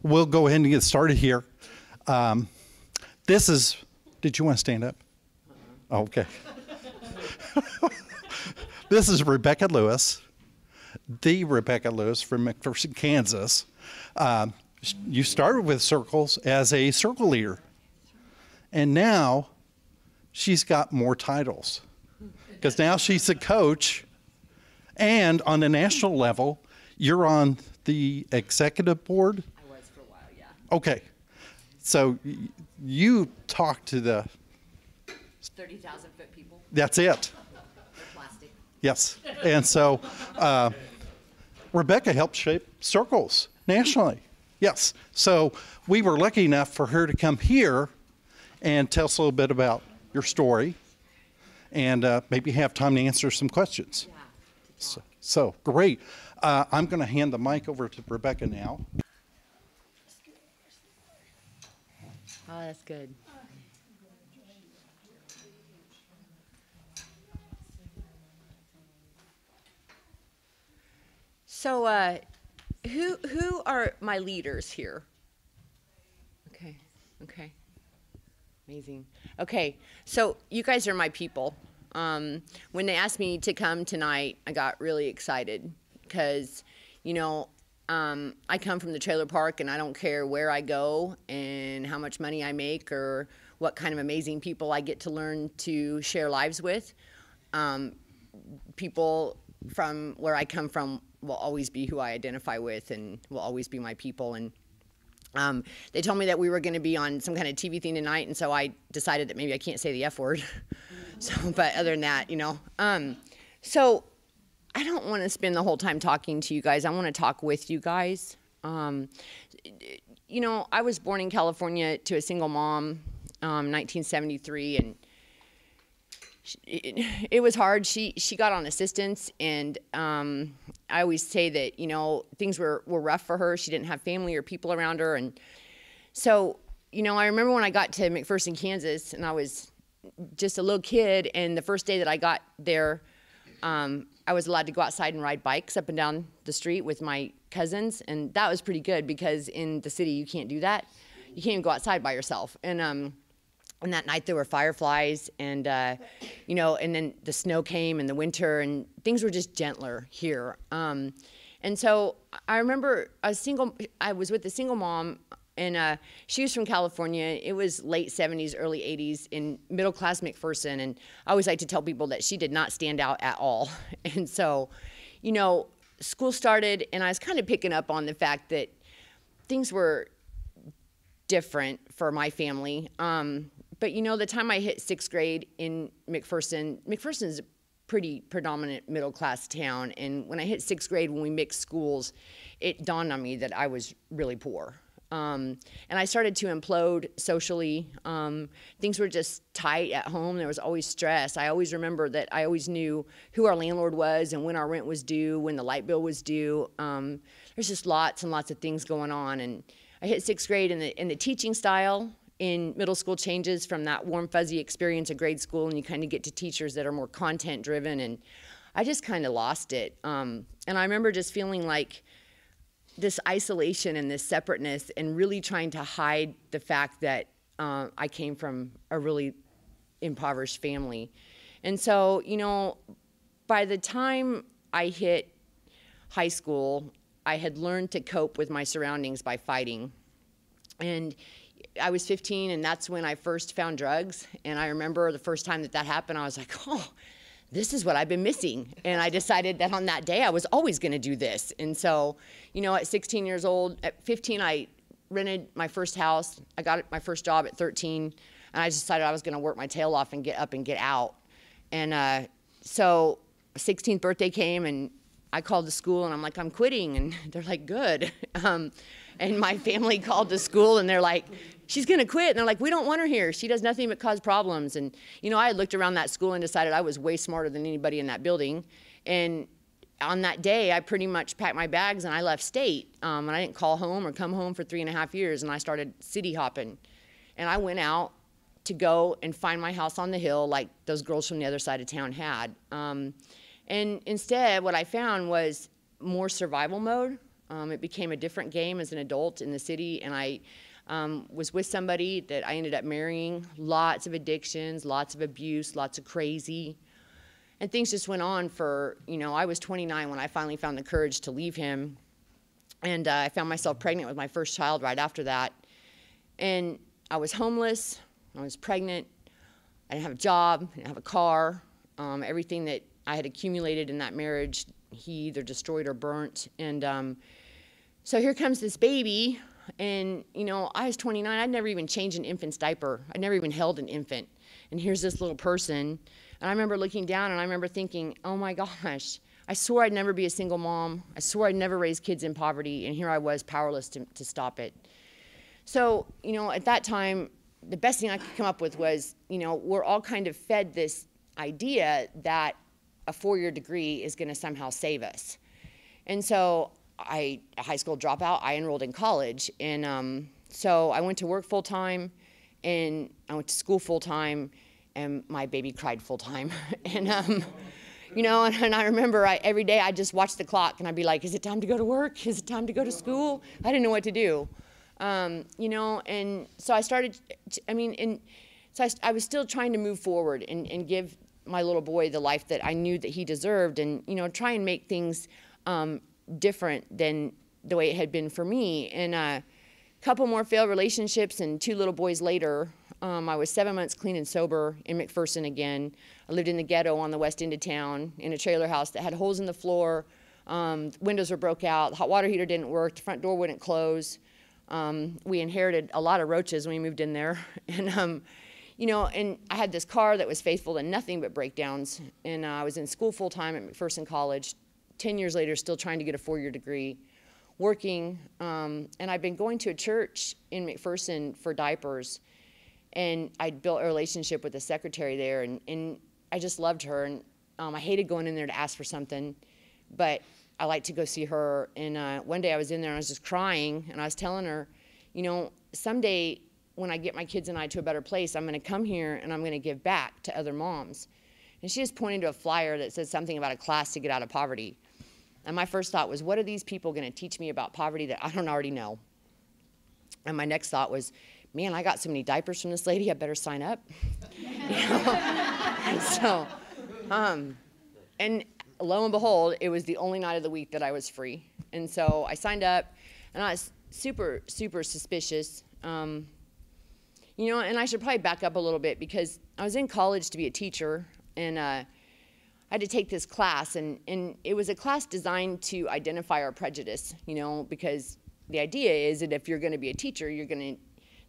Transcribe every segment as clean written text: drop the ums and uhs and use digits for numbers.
We'll go ahead and get started here. Did you want to stand up? Oh, okay. This is Rebecca Lewis, the Rebecca Lewis from McPherson, Kansas. You started with circles as a circle leader, and now she's got more titles because now she's a coach, and on the national level, you're on the executive board. I was for a while, yeah. Okay, so you talk to the 30,000-foot people. That's it. They're plastic. Yes, and so Rebecca helped shape circles nationally. Yes, so we were lucky enough for her to come here and tell us a little bit about your story, and maybe have time to answer some questions. Yeah. So great. I'm going to hand the mic over to Rebecca now. Oh, that's good. So, who are my leaders here? Okay. Amazing. Okay, so you guys are my people. When they asked me to come tonight, I got really excited because, you know, I come from the trailer park and I don't care where I go and how much money I make or what kind of amazing people I get to learn to share lives with. People from where I come from will always be who I identify with and will always be my people. And they told me that we were going to be on some kind of TV thing tonight, and so I decided that maybe I can't say the F word. So, but other than that, you know. So I don't want to spend the whole time talking to you guys. I want to talk with you guys. You know, I was born in California to a single mom, 1973, and it was hard. She got on assistance, and I always say that, you know, things were rough for her. She didn't have family or people around her, and so, you know, I remember when I got to McPherson, Kansas, and I was just a little kid, and the first day that I got there, I was allowed to go outside and ride bikes up and down the street with my cousins, and that was pretty good because in the city you can't do that. You can't even go outside by yourself. And that night there were fireflies, and you know, and then the snow came in the winter, and things were just gentler here. And so I remember I was with a single mom, and she was from California. It was late 70s, early 80s in middle class McPherson, and I always like to tell people that she did not stand out at all. And so, you know, school started, and I was kind of picking up on the fact that things were different for my family. But you know, the time I hit 6th grade in McPherson is a pretty predominant middle class town. And when I hit 6th grade, when we mixed schools, it dawned on me that I was really poor. And I started to implode socially. Things were just tight at home. There was always stress. I always remember that I always knew who our landlord was and when our rent was due, when the light bill was due. There's just lots and lots of things going on. And I hit 6th grade, and the teaching style in middle school changes from that warm, fuzzy experience of grade school, and you kind of get to teachers that are more content driven, and I just kind of lost it. And I remember just feeling like this isolation and this separateness, and really trying to hide the fact that I came from a really impoverished family. And so, you know, by the time I hit high school, I had learned to cope with my surroundings by fighting. And I was 15, and that's when I first found drugs. And I remember the first time that happened, I was like, oh, this is what I've been missing. And I decided that on that day, I was always going to do this. And so, you know, at 16 years old, at 15, I rented my first house. I got my first job at 13, and I decided I was going to work my tail off and get up and get out. And so 16th birthday came, and I called the school, and I'm like, I'm quitting. And they're like, good. And my family called the school, and they're like, she's going to quit. And they're like, we don't want her here. She does nothing but cause problems. And, you know, I had looked around that school and decided I was way smarter than anybody in that building. And on that day, I pretty much packed my bags and I left state. And I didn't call home or come home for 3.5 years. And I started city hopping. And I went out to go and find my house on the hill like those girls from the other side of town had. And instead, what I found was more survival mode. It became a different game as an adult in the city, and I was with somebody that I ended up marrying. Lots of addictions, lots of abuse, lots of crazy. And things just went on for, I was 29 when I finally found the courage to leave him. And I found myself pregnant with my first child right after that. And I was homeless, I was pregnant, I didn't have a job, I didn't have a car. Everything that I had accumulated in that marriage, he either destroyed or burnt. And so here comes this baby, and I was 29. I'd never even changed an infant's diaper. I'd never even held an infant. And here's this little person. And I remember looking down, and I remember thinking, oh my gosh, I swore I'd never be a single mom. I swore I'd never raise kids in poverty, and here I was powerless to stop it. So, at that time, the best thing I could come up with was, we're all kind of fed this idea that a 4-year degree is going to somehow save us. And so a high school dropout, I enrolled in college. And so I went to work full time, and I went to school full time, and my baby cried full time. And, and I remember every day I just watched the clock, and I'd be like, is it time to go to work? Is it time to go to school? I didn't know what to do. And so I started, I was still trying to move forward and give my little boy the life that I knew that he deserved, and, try and make things different than the way it had been for me. And a couple more failed relationships, and 2 little boys later, I was 7 months clean and sober in McPherson again. I lived in the ghetto on the west end of town in a trailer house that had holes in the floor. Windows were broke out, the hot water heater didn't work, the front door wouldn't close. We inherited a lot of roaches when we moved in there. And, and I had this car that was faithful to nothing but breakdowns. And I was in school full time at McPherson College, 10 years later, still trying to get a 4-year degree, working. And I'd been going to a church in McPherson for diapers. And I'd built a relationship with the secretary there. And I just loved her. And I hated going in there to ask for something. But I liked to go see her. And one day I was in there and I was just crying. And I was telling her, someday when I get my kids and I to a better place, I'm going to come here and I'm going to give back to other moms. And she just pointed to a flyer that said something about a class to get out of poverty. And my first thought was, what are these people going to teach me about poverty that I don't already know? And my next thought was, man, I got so many diapers from this lady, I better sign up. And so, and lo and behold, it was the only night of the week that I was free. And so I signed up, and I was super, super suspicious. And I should probably back up a little bit, because I was in college to be a teacher, and I had to take this class, and it was a class designed to identify our prejudice, because the idea is that if you're going to be a teacher,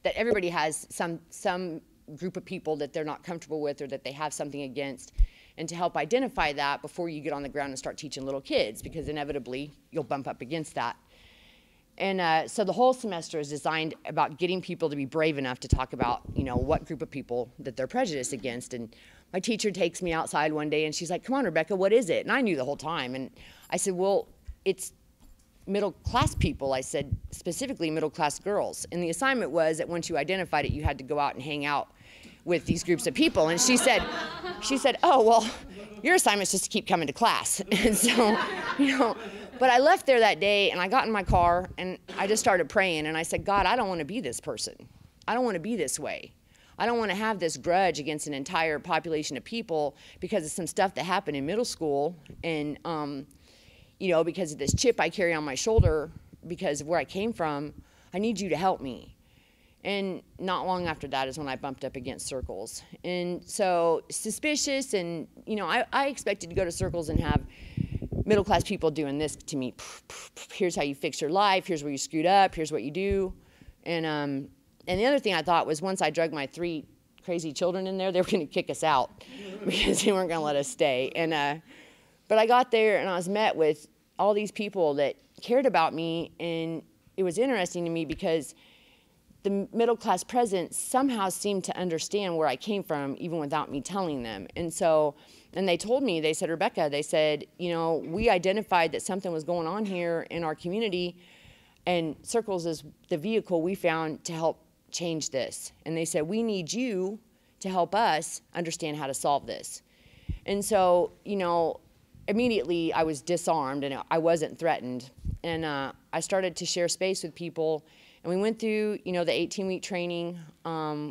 that everybody has some group of people that they're not comfortable with or that they have something against, and to help identify that before you get on the ground and start teaching little kids, because inevitably you'll bump up against that. And so the whole semester is designed about getting people to be brave enough to talk about, what group of people that they're prejudiced against. And my teacher takes me outside one day and she's like, come on, Rebecca, what is it? And I knew the whole time. And I said, well, it's middle-class people. I said, specifically middle-class girls. And the assignment was that once you identified it, you had to go out and hang out with these groups of people. And she said, oh, well, your assignment's just to keep coming to class. And so, but I left there that day, and I got in my car, and I just started praying, and I said, God, I don't want to be this person. I don't want to be this way. I don't want to have this grudge against an entire population of people because of some stuff that happened in middle school, and, because of this chip I carry on my shoulder because of where I came from. I need you to help me. And not long after that is when I bumped up against Circles. And so suspicious, and, I expected to go to Circles and have middle-class people doing this to me. Here's how you fix your life. Here's where you screwed up. Here's what you do. And the other thing I thought was, once I drug my 3 crazy children in there, they were going to kick us out because they weren't going to let us stay. And but I got there, and I was met with all these people that cared about me. And it was interesting to me because the middle-class presence somehow seemed to understand where I came from, even without me telling them. And so, and they told me, they said, Rebecca, they said, we identified that something was going on here in our community, and Circles is the vehicle we found to help change this. And they said, we need you to help us understand how to solve this. And so, immediately I was disarmed, and I wasn't threatened. and I started to share space with people. And we went through, the 18-week training.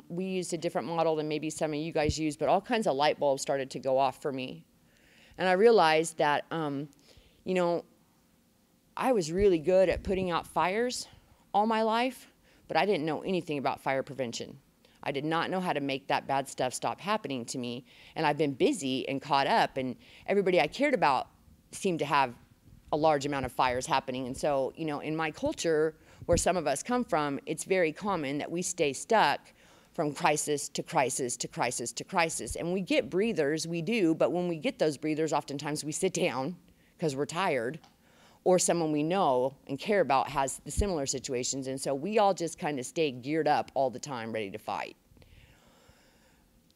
We used a different model than maybe some of you guys use, but all kinds of light bulbs started to go off for me. And I realized that, I was really good at putting out fires all my life, but I didn't know anything about fire prevention. I did not know how to make that bad stuff stop happening to me. And I've been busy and caught up, and everybody I cared about seemed to have a large amount of fires happening. And so, in my culture, where some of us come from, it's very common that we stay stuck from crisis to crisis to crisis to crisis. And we get breathers, we do, but when we get those breathers, oftentimes we sit down because we're tired, or someone we know and care about has the similar situations. And so we all just kind of stay geared up all the time, ready to fight.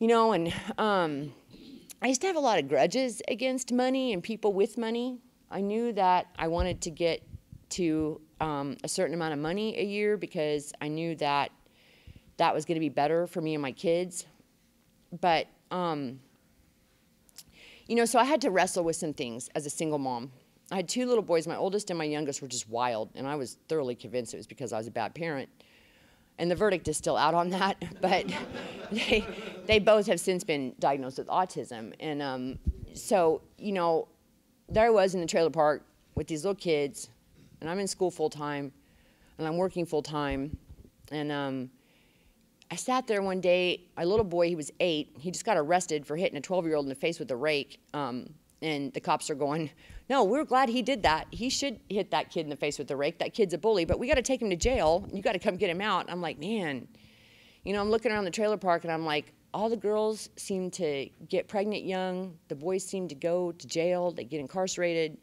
And I used to have a lot of grudges against money and people with money. I knew that I wanted to get to a certain amount of money a year because I knew that that was going to be better for me and my kids. But, so I had to wrestle with some things as a single mom. I had 2 little boys. My oldest and my youngest were just wild, and I was thoroughly convinced it was because I was a bad parent. And the verdict is still out on that, but they both have since been diagnosed with autism. And so, there I was in the trailer park with these little kids, and I'm in school full-time, and I'm working full-time. And I sat there one day, my little boy, he was 8, he just got arrested for hitting a 12-year-old in the face with a rake. And the cops are going, no, we're glad he did that. He should hit that kid in the face with the rake. That kid's a bully, but we got to take him to jail. You got to come get him out. I'm like, man, I'm looking around the trailer park, and I'm like, all the girls seem to get pregnant young. The boys seem to go to jail. They get incarcerated.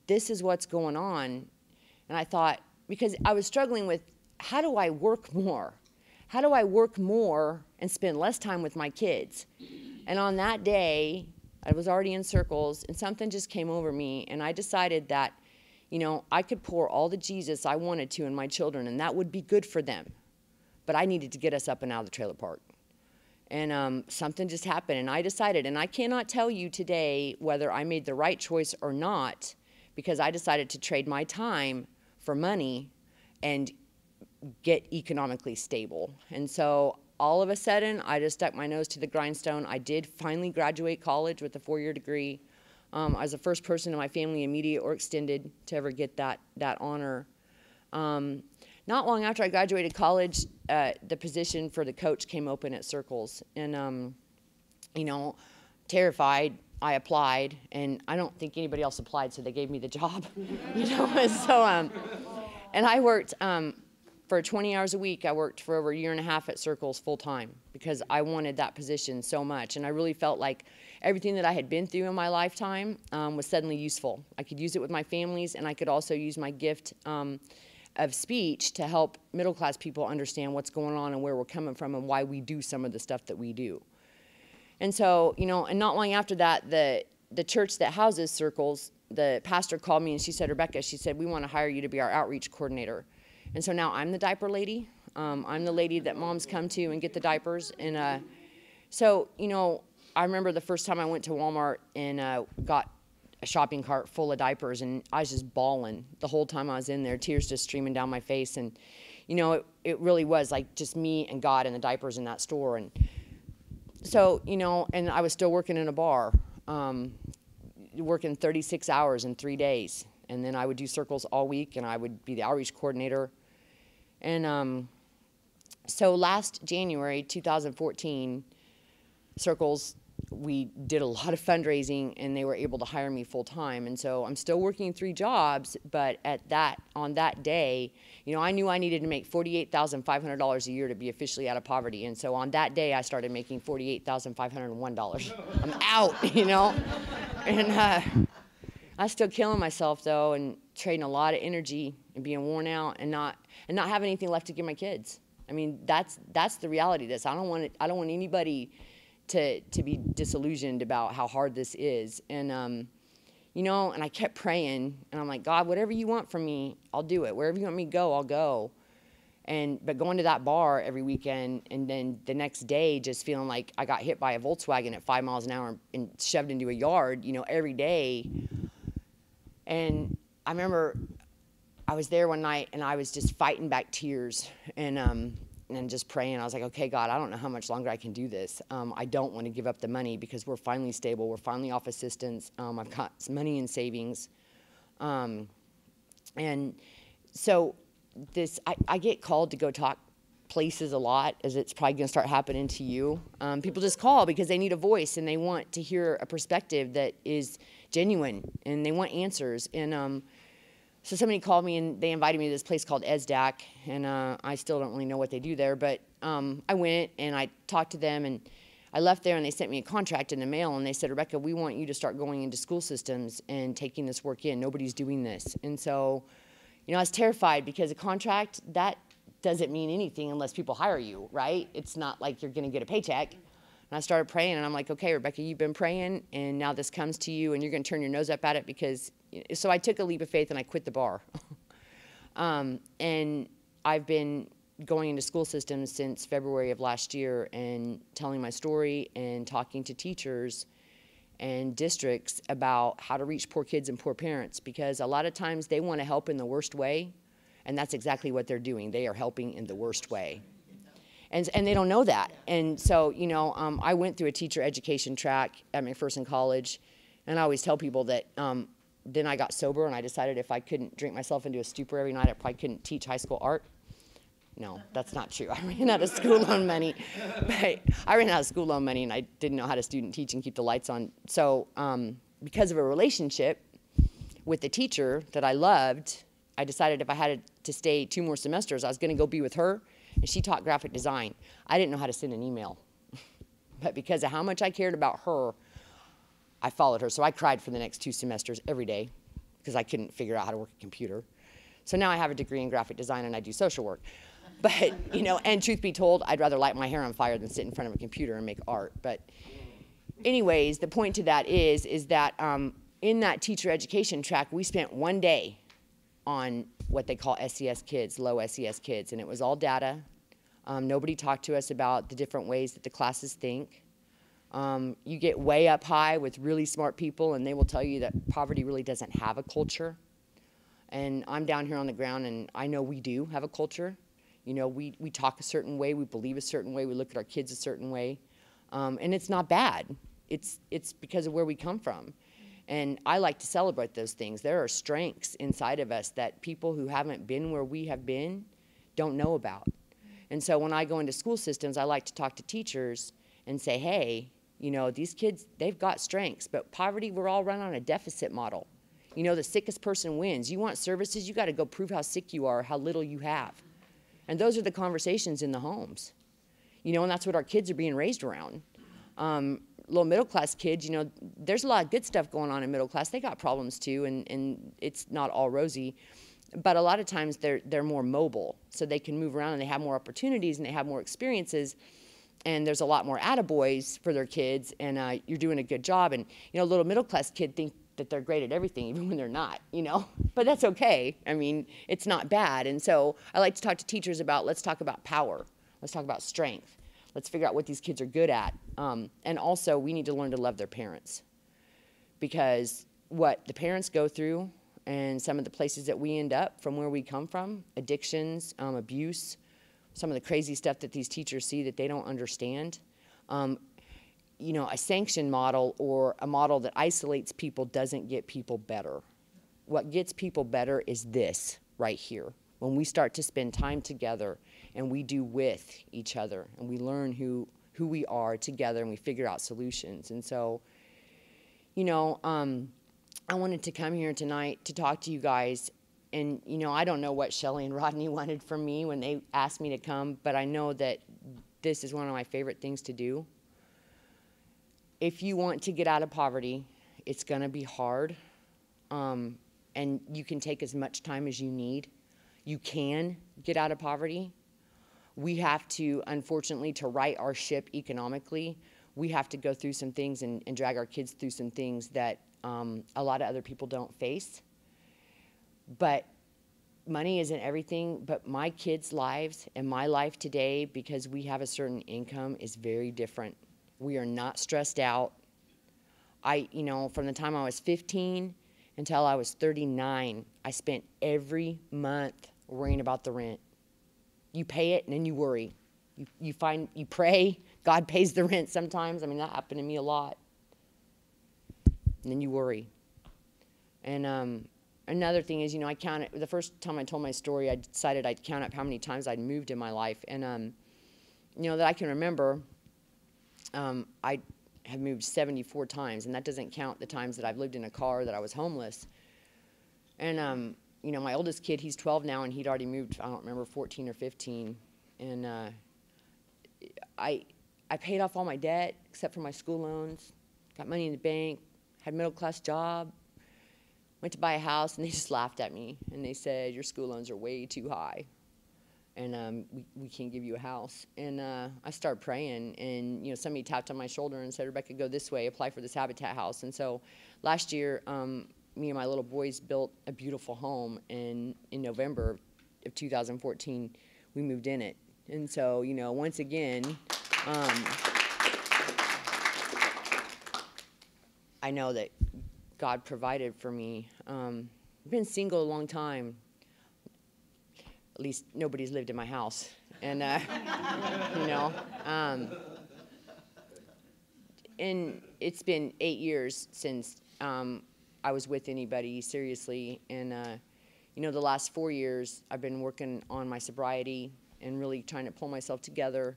This is what's going on. And I thought, because I was struggling with, how do I work more? How do I work more and spend less time with my kids? And on that day, I was already in circles, and something just came over me, and I decided that, I could pour all the Jesus I wanted to in my children, and that would be good for them. But I needed to get us up and out of the trailer park. And something just happened, and I decided, and I cannot tell you today whether I made the right choice or not, because I decided to trade my time for money and get economically stable. And so all of a sudden, I just stuck my nose to the grindstone. I did finally graduate college with a 4-year degree. I was the first person in my family, immediate or extended, to ever get that honor. Not long after I graduated college, the position for the coach came open at Circles. And, terrified, I applied. And I don't think anybody else applied, so they gave me the job. And I worked for 20 hours a week. I worked for over 1.5 years at Circles full-time because I wanted that position so much. And I really felt like everything that I had been through in my lifetime was suddenly useful. I could use it with my families, and I could also use my gift of speech to help middle-class people understand what's going on and where we're coming from and why we do some of the stuff that we do. And so, and not long after that, the church that houses Circles, the pastor called me, and she said, Rebecca, she said, we want to hire you to be our outreach coordinator. And so now I'm the diaper lady. I'm the lady that moms come to and get the diapers. And so, I remember the first time I went to Walmart and got a shopping cart full of diapers, and I was just bawling the whole time I was in there, tears just streaming down my face. And, it really was like just me and God and the diapers in that store. And so, and I was still working in a bar, working 36 hours in 3 days. And then I would do Circles all week, and I would be the outreach coordinator. And so last January 2014, Circles, we did a lot of fundraising, and they were able to hire me full-time. And so I'm still working 3 jobs, but on that day, I knew I needed to make $48,500 a year to be officially out of poverty. And so on that day, I started making $48,501. I'm out, And I was still killing myself, though, and trading a lot of energy and being worn out and not having anything left to give my kids. I mean, that's the reality of this. I don't want anybody to be disillusioned about how hard this is. And, and I kept praying, and I'm like, God, whatever you want from me, I'll do it. Wherever you want me to go, I'll go. But going to that bar every weekend, and then the next day just feeling like I got hit by a Volkswagen at 5 miles an hour and shoved into a yard, every day. And I remember I was there one night and I was just fighting back tears and just praying. I was like, okay, God, I don't know how much longer I can do this. I don't want to give up the money because we're finally stable. We're finally off assistance. I've got some money in savings. And so I get called to go talk places a lot, as it's probably going to start happening to you. People just call because they need a voice and they want to hear a perspective that is genuine and they want answers. And so somebody called me and they invited me to this place called ESDAC, and I still don't really know what they do there, but I went and I talked to them, and I left there and they sent me a contract in the mail, and they said, Rebecca, we want you to start going into school systems and taking this work in. Nobody's doing this. And so, I was terrified because a contract, that doesn't mean anything unless people hire you, right? It's not like you're going to get a paycheck. And I started praying, and I'm like, okay, Rebecca, you've been praying, and now this comes to you, and you're going to turn your nose up at it because, so I took a leap of faith, and I quit the bar. And I've been going into school systems since February of last year and telling my story and talking to teachers and districts about how to reach poor kids and poor parents, because a lot of times they want to help in the worst way, and that's exactly what they're doing. They are helping in the worst way. And they don't know that. And so, I went through a teacher education track at McPherson College, and I always tell people that then I got sober and I decided if I couldn't drink myself into a stupor every night, I probably couldn't teach high school art. No, that's not true. I ran out of school loan money. But I ran out of school loan money and I didn't know how to student teach and keep the lights on. So because of a relationship with the teacher that I loved, I decided if I had to stay 2 more semesters, I was going to go be with her. And she taught graphic design. I didn't know how to send an email. But because of how much I cared about her, I followed her. So I cried for the next 2 semesters every day because I couldn't figure out how to work a computer. So now I have a degree in graphic design and I do social work. But, and truth be told, I'd rather light my hair on fire than sit in front of a computer and make art. But anyways, the point to that is that in that teacher education track, we spent 1 day on what they call SES kids, low SES kids, and it was all data. Nobody talked to us about the different ways that the classes think. You get way up high with really smart people, and they will tell you that poverty really doesn't have a culture. And I'm down here on the ground, and I know we do have a culture. We talk a certain way, we believe a certain way, we look at our kids a certain way, and it's not bad. It's because of where we come from. And I like to celebrate those things. There are strengths inside of us that people who haven't been where we have been don't know about. And so when I go into school systems, I like to talk to teachers and say, hey, these kids, they've got strengths, but poverty, we're all run on a deficit model. The sickest person wins. You want services, you got to go prove how sick you are, how little you have. And those are the conversations in the homes. And that's what our kids are being raised around. Little middle class kids, there's a lot of good stuff going on in middle class. They got problems too, and it's not all rosy. But a lot of times they're more mobile, so they can move around and they have more opportunities and they have more experiences. And there's a lot more attaboys for their kids, and you're doing a good job. And little middle class kid think that they're great at everything, even when they're not. But that's okay. I mean, it's not bad. And so I like to talk to teachers about, let's talk about power, let's talk about strength. Let's figure out what these kids are good at. And also, we need to learn to love their parents. Because what the parents go through and some of the places that we end up from where we come from, addictions, abuse, some of the crazy stuff that these teachers see that they don't understand. A sanction model or a model that isolates people doesn't get people better. What gets people better is this right here. When we start to spend time together and we do with each other and we learn who we are together and we figure out solutions. And so, I wanted to come here tonight to talk to you guys. And, I don't know what Shelley and Rodney wanted from me when they asked me to come, but I know that this is one of my favorite things to do. If you want to get out of poverty, it's going to be hard, and you can take as much time as you need. You can get out of poverty. We have to, unfortunately, to right our ship economically, we have to go through some things and drag our kids through some things that a lot of other people don't face. But money isn't everything, but my kids' lives and my life today, because we have a certain income, is very different. We are not stressed out. From the time I was 15 until I was 39. I spent every month worrying about the rent. You pay it and then you worry. You pray, God pays the rent sometimes. I mean, that happened to me a lot. And then you worry. And another thing is, I counted, the first time I told my story, I decided I'd count up how many times I'd moved in my life. And, that I can remember, I have moved 74 times, and that doesn't count the times that I've lived in a car, that I was homeless. And, my oldest kid, he's 12 now, and he'd already moved, I don't remember, 14 or 15. And I paid off all my debt except for my school loans, got money in the bank, had a middle-class job, went to buy a house, and they just laughed at me. And they said, your school loans are way too high, and we can't give you a house. And I started praying, and somebody tapped on my shoulder and said, Rebecca, go this way, apply for this Habitat house. And so last year, me and my little boys built a beautiful home, and in November of 2014, we moved in it. And so, once again, I know that God provided for me. I've been single a long time. At least nobody's lived in my house. And, and it's been 8 years since I was with anybody seriously. And, the last 4 years, I've been working on my sobriety and really trying to pull myself together.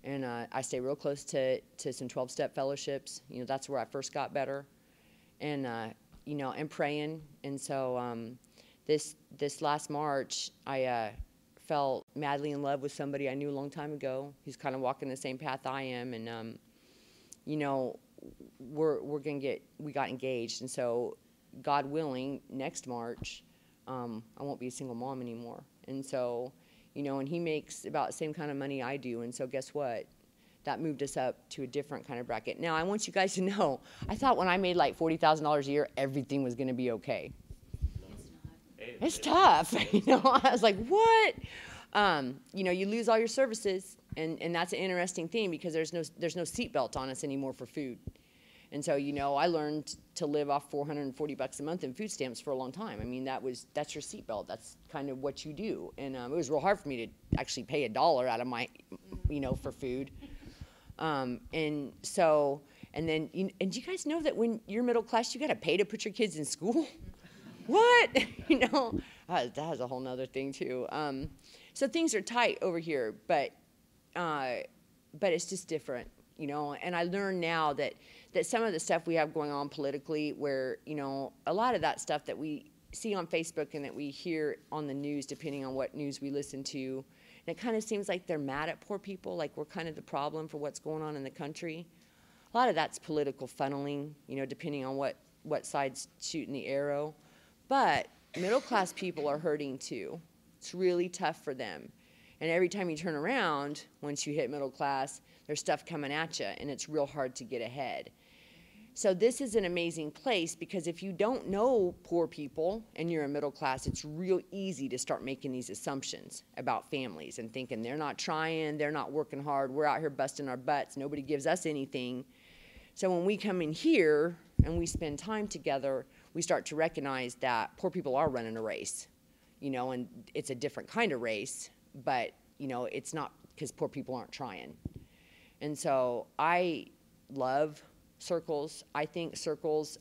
And I stay real close to some 12-step fellowships. That's where I first got better. And, and praying. And so this last March, I fell madly in love with somebody I knew a long time ago. He's kind of walking the same path I am. And, we got engaged. And so, God willing, next March, I won't be a single mom anymore. And so, and he makes about the same kind of money I do. And so guess what? That moved us up to a different kind of bracket. Now, I want you guys to know, I thought when I made like $40,000 a year, everything was going to be okay. It's tough. I was like, what? You lose all your services, and that's an interesting thing because there's no seatbelt on us anymore for food. And so, I learned to live off $440 a month in food stamps for a long time. I mean, that's your seatbelt. That's kind of what you do. And it was real hard for me to actually pay $1 out of my, for food. And so, and then, and do you guys know that when you're middle class, you got to pay to put your kids in school? What? That was a whole nother thing too. So things are tight over here, but it's just different, and I learn now that some of the stuff we have going on politically where, a lot of that stuff that we see on Facebook and that we hear on the news, depending on what news we listen to, and it kind of seems like they're mad at poor people, like we're kind of the problem for what's going on in the country. A lot of that's political funneling, depending on what side's shooting the arrow. But middle-class people are hurting too. It's really tough for them. And every time you turn around, once you hit middle class, there's stuff coming at you, and it's real hard to get ahead. So this is an amazing place because if you don't know poor people and you're a middle class, it's real easy to start making these assumptions about families and thinking they're not trying, they're not working hard, we're out here busting our butts, nobody gives us anything. So when we come in here and we spend time together, we start to recognize that poor people are running a race, and it's a different kind of race, but, it's not because poor people aren't trying. And so I love Circles. I think Circles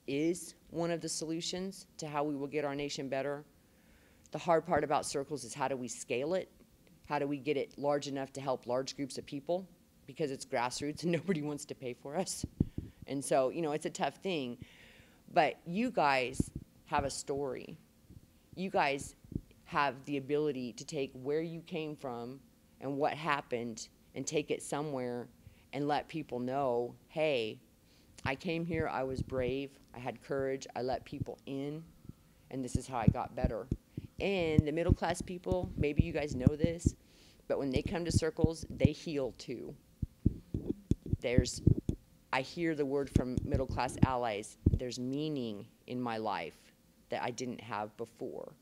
is one of the solutions to how we will get our nation better. The hard part about Circles is how do we scale it? How do we get it large enough to help large groups of people? Because it's grassroots and nobody wants to pay for us. And so, it's a tough thing. But you guys have a story. You guys have the ability to take where you came from and what happened and take it somewhere and let people know, hey, I came here, I was brave, I had courage, I let people in, and this is how I got better. And the middle class people, maybe you guys know this, but when they come to Circles, they heal too. I hear the word from middle class allies, there's meaning in my life that I didn't have before.